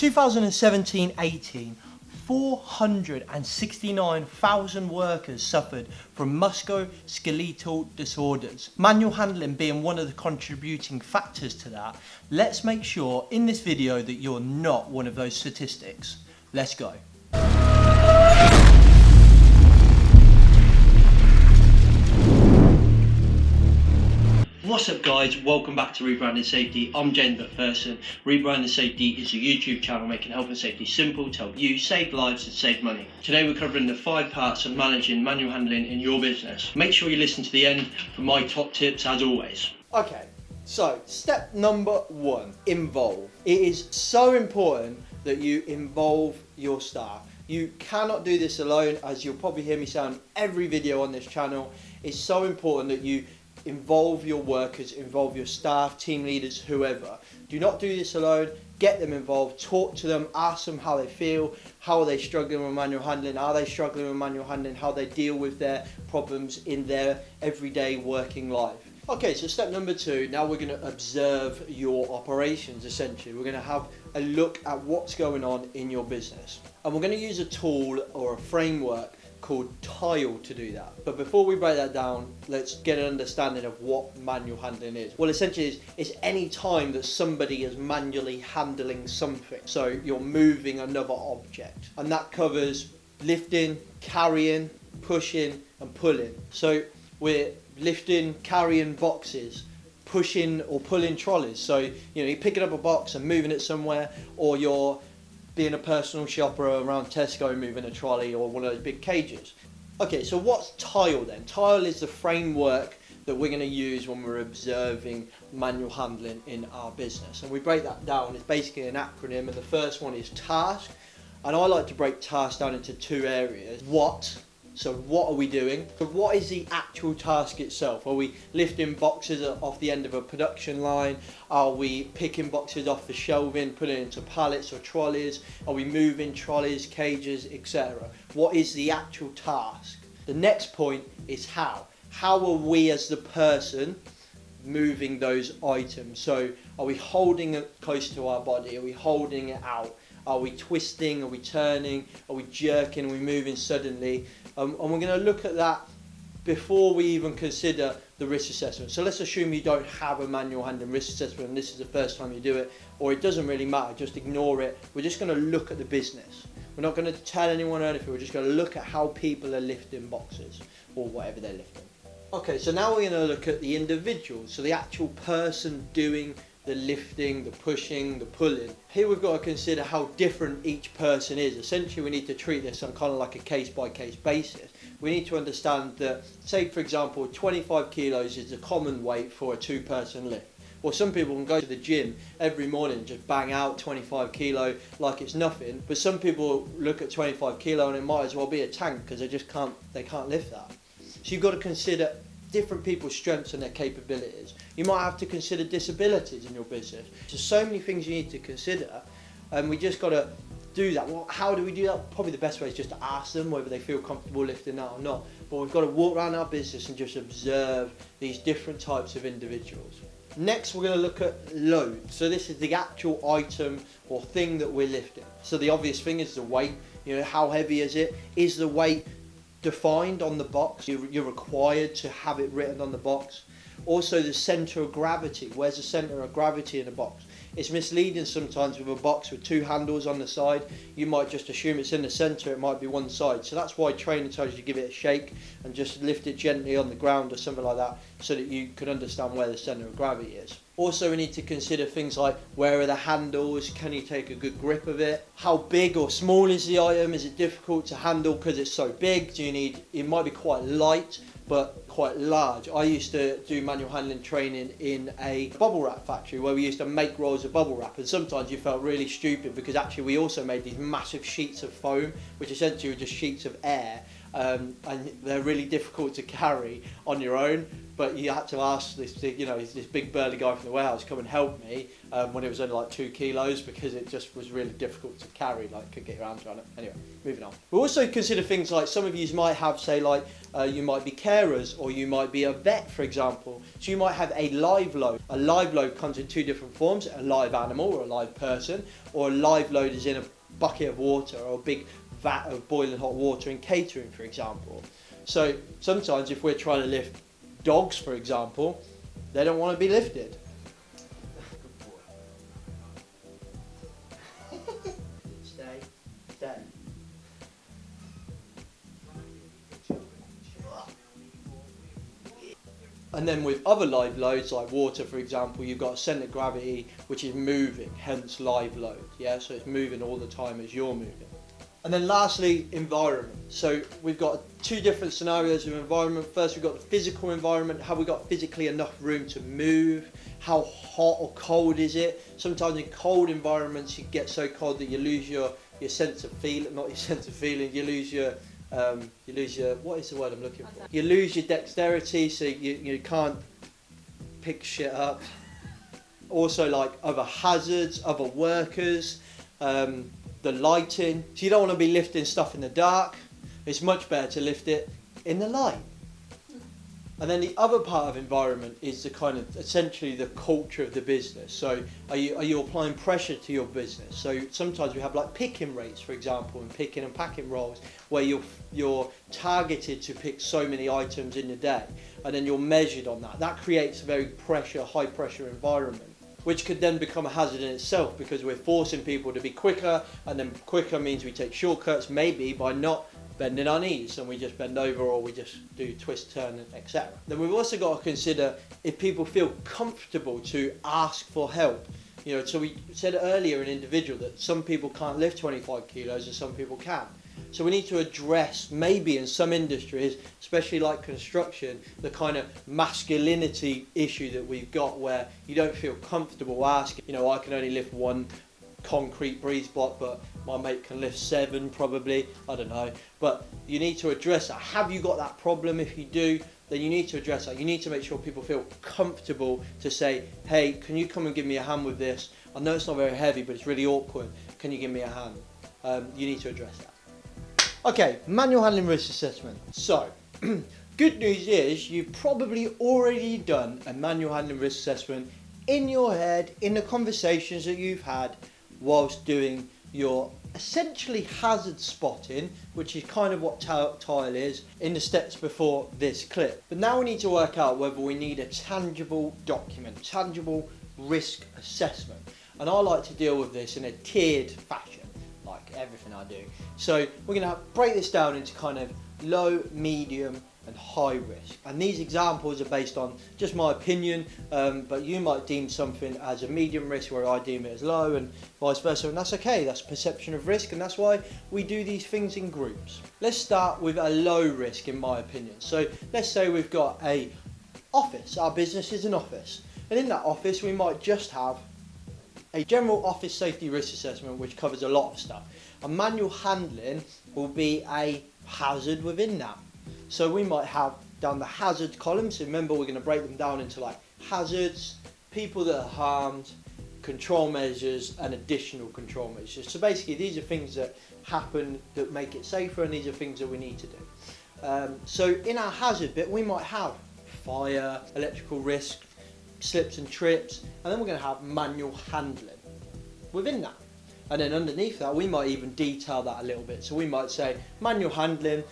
In 2017-18, 469,000 workers suffered from musculoskeletal disorders. Manual handling being one of the contributing factors to that. Let's make sure in this video that you're not one of those statistics. Let's go. What's up guys, welcome back to Rebranding Safety. I'm James McPherson. Rebranding Safety is a YouTube channel making health and safety simple to help you save lives and save money. Today we're covering the 5 parts of managing manual handling in your business. Make sure you listen to the end for my top tips as always. Okay, so step number 1, involve. It is so important that you involve your staff. You cannot do this alone, as you'll probably hear me say on every video on this channel. It's so important that you involve your workers, involve your staff, team leaders, whoever. Do not do this alone. Get them involved, talk to them, ask them how they feel, how are they struggling with manual handling, are they struggling with manual handling, how they deal with their problems in their everyday working life. Okay, so step number 2, now we're going to observe your operations essentially. We're going to have a look at what's going on in your business. And we're going to use a tool or a framework called Tile to do that. But before we break that down, let's get an understanding of what manual handling is. Well, essentially it's any time that somebody is manually handling something. So you're moving another object, and that covers lifting, carrying, pushing and pulling. So we're lifting, carrying boxes, pushing or pulling trolleys. So you're picking up a box and moving it somewhere, or you're being a personal shopper around Tesco moving a trolley or one of those big cages. Okay, so what's Tile then? Tile is the framework that we're going to use when we're observing manual handling in our business. And we break that down, it's basically an acronym, and the first one is task. And I like to break task down into 2 areas. What? So what are we doing? But what is the actual task itself? Are we lifting boxes off the end of a production line? Are we picking boxes off the shelving, putting it into pallets or trolleys? Are we moving trolleys, cages, etc.? What is the actual task? The next point is how. How are we as the person moving those items? So are we holding it close to our body? Are we holding it out? Are we twisting? Are we turning? Are we jerking? Are we moving suddenly? And we're going to look at that before we even consider the risk assessment. So let's assume you don't have a manual handling risk assessment and this is the first time you do it, or it doesn't really matter, just ignore it. We're just going to look at the business. We're not going to tell anyone anything, we're just going to look at how people are lifting boxes or whatever they're lifting. Okay, so now we're going to look at the individual, so the actual person doing the lifting, the pushing, the pulling. Here we've got to consider how different each person is. Essentially we need to treat this on kind of like a case-by-case basis. We need to understand that, say for example, 25 kilos is the common weight for a 2-person lift. Well, some people can go to the gym every morning and just bang out 25 kilo like it's nothing, but some people look at 25 kilo and it might as well be a tank because they can't lift that. So you've got to consider different people's strengths and their capabilities. You might have to consider disabilities in your business. There's so many things you need to consider, and we just got to do that. Well, how do we do that? Probably the best way is just to ask them whether they feel comfortable lifting that or not. But we've got to walk around our business and just observe these different types of individuals. Next, we're going to look at load. So this is the actual item or thing that we're lifting. So the obvious thing is the weight. How heavy is it? Is the weight defined on the box? You're required to have it written on the box. Also the centre of gravity. Where's the centre of gravity in a box? It's misleading sometimes with a box with 2 handles on the side. You might just assume it's in the centre, it might be one side. So that's why trainer tells you to give it a shake and just lift it gently on the ground or something like that, so that you can understand where the centre of gravity is. Also we need to consider things like, where are the handles? Can you take a good grip of it? How big or small is the item? Is it difficult to handle because it's so big? It might be quite light but quite large. I used to do manual handling training in a bubble wrap factory where we used to make rolls of bubble wrap, and sometimes you felt really stupid because actually we also made these massive sheets of foam, which essentially were just sheets of air, and they're really difficult to carry on your own. But you had to ask this big burly guy from the warehouse come and help me when it was only like 2 kilos, because it just was really difficult to carry, like could get your arms around it. Anyway, moving on. We'll also consider things like some of you might have, say, like you might be carers, or you might be a vet, for example. So you might have a live load. A live load comes in 2 different forms: a live animal or a live person, or a live load is in a bucket of water or a big vat of boiling hot water in catering, for example. So sometimes if we're trying to lift dogs, for example, they don't want to be lifted. Stay. And then with other live loads like water, for example, you've got a centre of gravity which is moving, hence live load. Yeah, so it's moving all the time as you're moving. And then lastly, environment. So we've got 2 different scenarios of environment. First, we've got the physical environment. Have we got physically enough room to move? How hot or cold is it? Sometimes in cold environments you get so cold that you lose your sense of feeling, not your sense of feeling, you lose your what is the word I'm looking for? You lose your dexterity, so you can't pick shit up. Also, like other hazards, other workers, the lighting. So you don't want to be lifting stuff in the dark. It's much better to lift it in the light. And then the other part of environment is the kind of essentially the culture of the business. So are you applying pressure to your business? So sometimes we have like picking rates, for example, and picking and packing roles, where you're targeted to pick so many items in a day, and then you're measured on that. That creates a very high pressure environment, which could then become a hazard in itself, because we're forcing people to be quicker, and then quicker means we take shortcuts, maybe by not bending our knees, and we just bend over, or we just do twist, turn, etc. Then we've also got to consider if people feel comfortable to ask for help. So we said earlier in individual that some people can't lift 25 kilos and some people can. So we need to address, maybe in some industries, especially like construction, the kind of masculinity issue that we've got, where you don't feel comfortable asking. I can only lift 1 concrete breeze block, but my mate can lift 7 probably, I don't know. But you need to address that. Have you got that problem? If you do, then you need to address that. You need to make sure people feel comfortable to say, hey, can you come and give me a hand with this? I know it's not very heavy, but it's really awkward. Can you give me a hand? You need to address that. Okay, manual handling risk assessment. So, good news is you've probably already done a manual handling risk assessment in your head, in the conversations that you've had whilst doing your essentially hazard spotting, which is kind of what tile is, in the steps before this clip. But now we need to work out whether we need a tangible document, tangible risk assessment. And I like to deal with this in a tiered fashion, like everything I do. So we're going to break this down into kind of low, medium and high risk. And these examples are based on just my opinion, but you might deem something as a medium risk where I deem it as low, and vice versa, and that's okay. That's perception of risk, and that's why we do these things in groups. Let's start with a low risk, in my opinion. So let's say we've got a office. Our business is an office, and in that office we might just have a general office safety risk assessment, which covers a lot of stuff. A manual handling will be a hazard within that. So we might have down the hazard column. So remember, we're going to break them down into like hazards, people that are harmed, control measures and additional control measures. So basically these are things that happen that make it safer, and these are things that we need to do. So in our hazard bit we might have fire, electrical risk, slips and trips, and then we're going to have manual handling within that. And then underneath that we might even detail that a little bit. So we might say manual handling,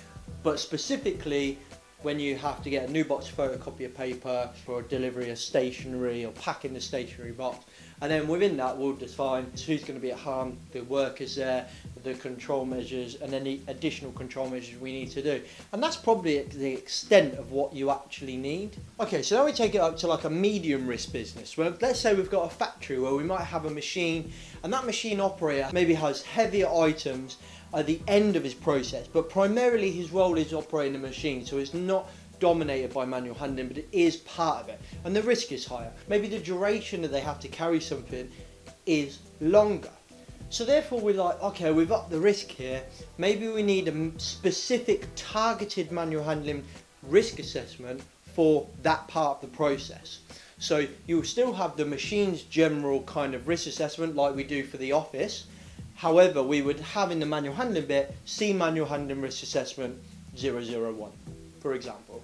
but specifically when you have to get a new box photocopy of paper for delivery of stationery or packing the stationery box. And then within that we'll define who's going to be at harm, the workers there, the control measures, and then the additional control measures we need to do. And that's probably the extent of what you actually need. Okay, so now we take it up to like a medium risk business. Well, let's say we've got a factory where we might have a machine, and that machine operator maybe has heavier items at the end of his process, but primarily his role is operating the machine, so it's not dominated by manual handling, but it is part of it, and the risk is higher. Maybe the duration that they have to carry something is longer. So therefore we're like, okay, we've upped the risk here. Maybe we need a specific targeted manual handling risk assessment for that part of the process. So you'll still have the machine's general kind of risk assessment like we do for the office. However, we would have in the manual handling bit, see manual handling risk assessment 001, for example.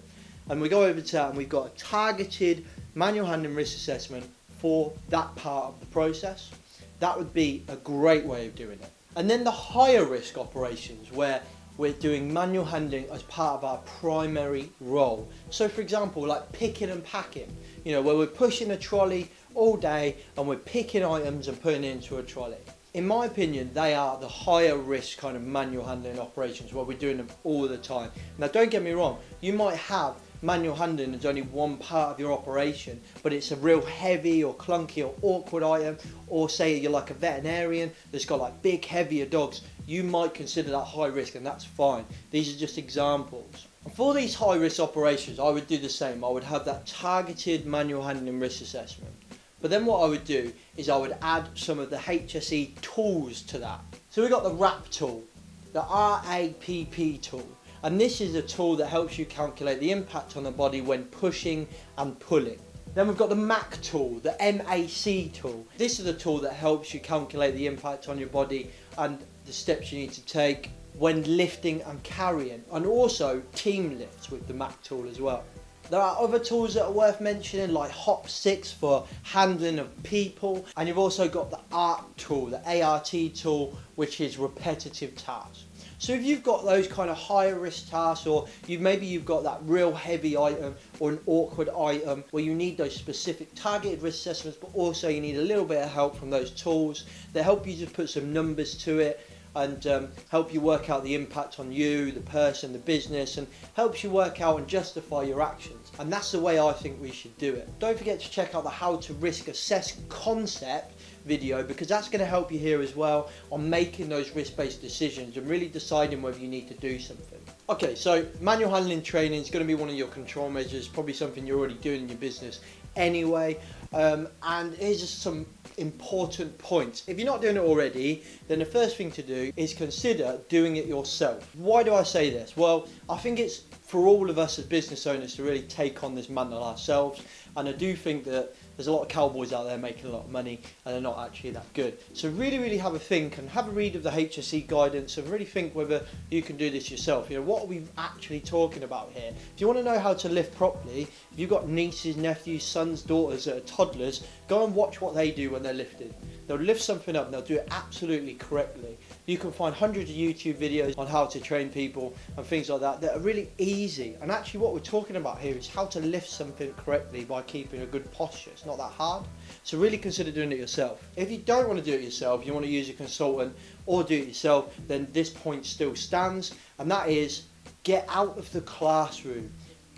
And we go over to that and we've got a targeted manual handling risk assessment for that part of the process. That would be a great way of doing it. And then the higher risk operations where we're doing manual handling as part of our primary role. So for example, like picking and packing, where we're pushing a trolley all day and we're picking items and putting it into a trolley. In my opinion, they are the higher risk kind of manual handling operations where we're doing them all the time. Now don't get me wrong, you might have manual handling as only one part of your operation, but it's a real heavy or clunky or awkward item, or say you're like a veterinarian that's got like big heavier dogs, you might consider that high risk, and that's fine. These are just examples. And for these high risk operations, I would do the same. I would have that targeted manual handling risk assessment. But then what I would do is I would add some of the HSE tools to that. So we've got the RAP tool, the RAPP tool. And this is a tool that helps you calculate the impact on the body when pushing and pulling. Then we've got the MAC tool, the MAC tool. This is a tool that helps you calculate the impact on your body and the steps you need to take when lifting and carrying, and also team lifts with the MAC tool as well. There are other tools that are worth mentioning, like HOP6 for handling of people, and you've also got the ART tool, the ART tool, which is repetitive tasks. So if you've got those kind of higher risk tasks, or maybe you've got that real heavy item or an awkward item where you need those specific targeted risk assessments, but also you need a little bit of help from those tools that help you to put some numbers to it and help you work out the impact on you, the person, the business, and helps you work out and justify your actions. And that's the way I think we should do it. Don't forget to check out the how to risk assess concept video, because that's going to help you here as well on making those risk-based decisions and really deciding whether you need to do something. Okay, so manual handling training is going to be one of your control measures, probably something you're already doing in your business anyway. And here's just some important points. If you're not doing it already, then the first thing to do is consider doing it yourself. Why do I say this? Well, I think it's for all of us as business owners to really take on this mantle ourselves, and I do think that there's a lot of cowboys out there making a lot of money and they're not actually that good. So really have a think and have a read of the HSE guidance and really think whether you can do this yourself. What are we actually talking about here? If you want to know how to lift properly, if you've got nieces, nephews, sons, daughters that are toddlers, go and watch what they do when they're lifting. They'll lift something up and they'll do it absolutely correctly. You can find hundreds of YouTube videos on how to train people and things like that are really easy. And actually what we're talking about here is how to lift something correctly by keeping a good posture. It's not that hard. So really consider doing it yourself. If you don't want to do it yourself, you want to use a consultant or do it yourself, then this point still stands, and that is get out of the classroom.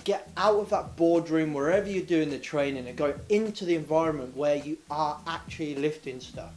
Get out of that boardroom, wherever you're doing the training, and go into the environment where you are actually lifting stuff.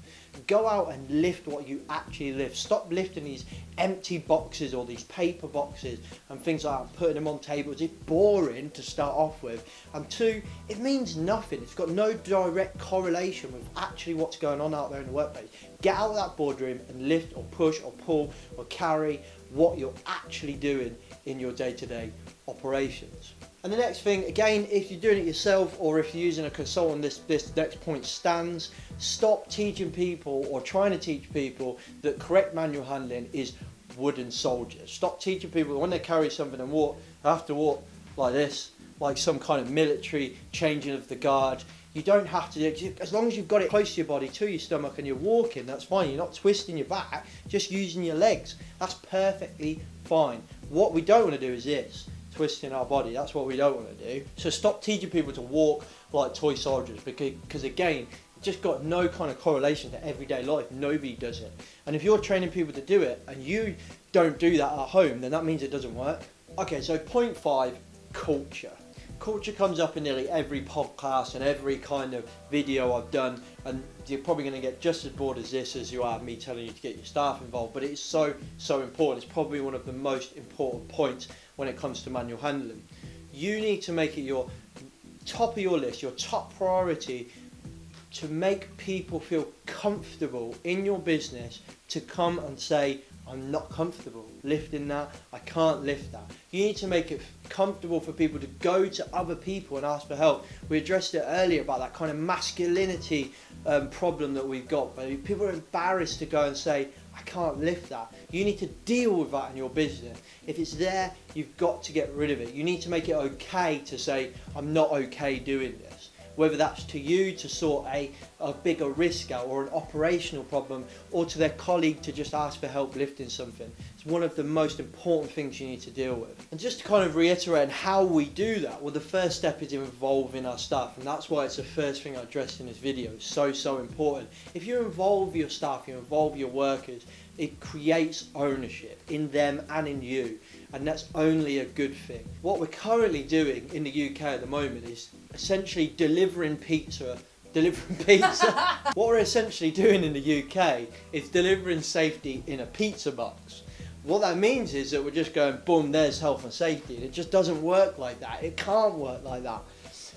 Go out and lift what you actually lift. Stop lifting these empty boxes or these paper boxes and things like that and putting them on tables. It's boring to start off with. And two, it means nothing. It's got no direct correlation with actually what's going on out there in the workplace. Get out of that boardroom and lift or push or pull or carry what you're actually doing in your day-to-day operations. And the next thing, again, if you're doing it yourself or if you're using a consultant, this next point stands. Stop teaching people or trying to teach people that correct manual handling is wooden soldiers. Stop teaching people that when they carry something and walk, they have to walk like this, like some kind of military changing of the guard. You don't have to, as long as you've got it close to your body, to your stomach, and you're walking, that's fine. You're not twisting your back, just using your legs. That's perfectly fine. What we don't want to do is this. Twisting our body, that's what we don't want to do. So stop teaching people to walk like toy soldiers, because again, it's just got no kind of correlation to everyday life. Nobody does it. And if you're training people to do it and you don't do that at home, then that means it doesn't work. Okay, so point 5, culture. Culture comes up in nearly every podcast and every kind of video I've done, and you're probably going to get just as bored as this as you are me telling you to get your staff involved, but it's so important. It's probably one of the most important points when it comes to manual handling. You need to make it your top of your list, your top priority to make people feel comfortable in your business to come and say, I'm not comfortable lifting that, I can't lift that. You need to make it comfortable for people to go to other people and ask for help. We addressed it earlier about that kind of masculinity problem that we've got. People are embarrassed to go and say, I can't lift that. You need to deal with that in your business. If it's there, you've got to get rid of it. You need to make it okay to say, I'm not okay doing this. Whether that's to you to sort a bigger risk out or an operational problem, or to their colleague to just ask for help lifting something. It's one of the most important things you need to deal with. And just to kind of reiterate how we do that, well, the first step is involving our staff, and that's why it's the first thing I addressed in this video. It's so important. If you involve your staff, you involve your workers, it creates ownership in them and in you, and that's only a good thing. What we're currently doing in the UK at the moment is essentially delivering pizza. What we're essentially doing in the UK is delivering safety in a pizza box. What that means is that we're just going, boom, there's health and safety, and it just doesn't work like that. It can't work like that.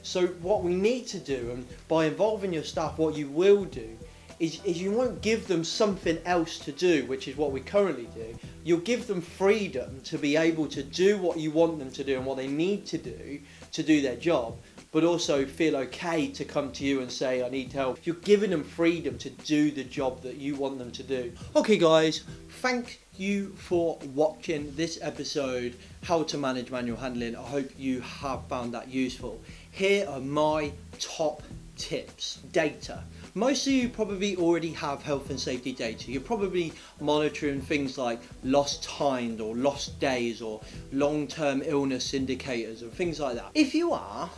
So what we need to do, and by involving your staff, what you will do is you won't give them something else to do, which is what we currently do. You'll give them freedom to be able to do what you want them to do and what they need to do their job, but also feel okay to come to you and say, I need help. You're giving them freedom to do the job that you want them to do. Okay guys, thank you for watching this episode, How to Manage Manual Handling. I hope you have found that useful. Here are my top tips. Data. Most of you probably already have health and safety data. You're probably monitoring things like lost times or lost days or long-term illness indicators and things like that. If you are,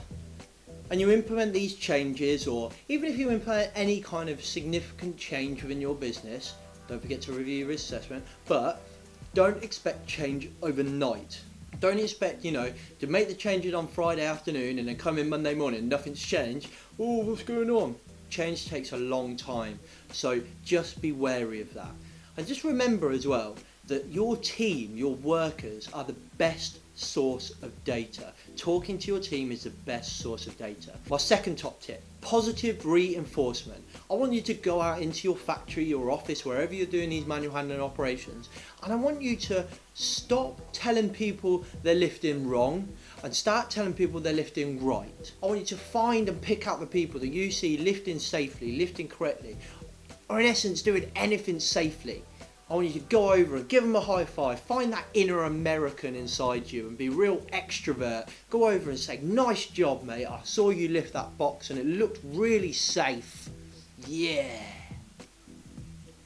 and you implement these changes, or even if you implement any kind of significant change within your business, don't forget to review your risk assessment, but don't expect change overnight. Don't expect, to make the changes on Friday afternoon and then come in Monday morning, nothing's changed. Oh, what's going on? Change takes a long time, so just be wary of that. And just remember as well that your team, your workers, are the best source of data. Talking to your team is the best source of data. My second top tip, positive reinforcement. I want you to go out into your factory, your office, wherever you're doing these manual handling operations, and I want you to stop telling people they're lifting wrong and start telling people they're lifting right. I want you to find and pick out the people that you see lifting safely, lifting correctly, or in essence doing anything safely. I want you to go over and give them a high five. Find that inner American inside you and be real extrovert. Go over and say, nice job, mate. I saw you lift that box and it looked really safe. Yeah.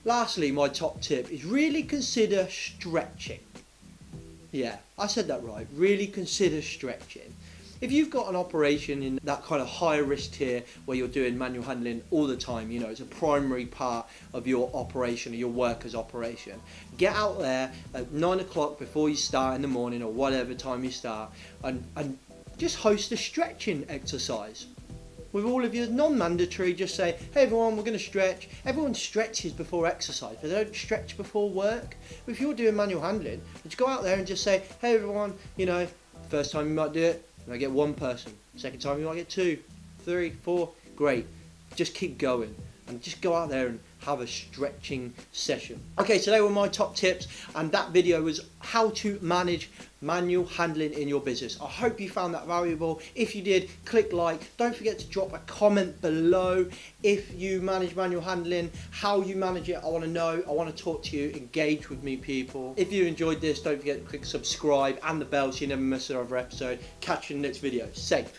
Lastly, my top tip is really consider stretching. Yeah, I said that right. Really consider stretching. If you've got an operation in that kind of high risk tier where you're doing manual handling all the time, it's a primary part of your operation, or your worker's operation, get out there at 9 o'clock before you start in the morning or whatever time you start, and just host a stretching exercise. With all of you, non-mandatory, just say, hey everyone, we're going to stretch. Everyone stretches before exercise, but they don't stretch before work. If you're doing manual handling, just go out there and just say, hey everyone, first time you might do it, you might get one person. Second time you might get 2, 3, 4. Great. Just keep going and just go out there and have a stretching session. Okay, so they were my top tips, and that video was how to manage manual handling in your business. I hope you found that valuable. If you did, click like. Don't forget to drop a comment below if you manage manual handling, how you manage it. I want to know. I want to talk to you. Engage with me, people. If you enjoyed this, don't forget to click subscribe and the bell so you never miss another episode. Catch you in the next video. Safe.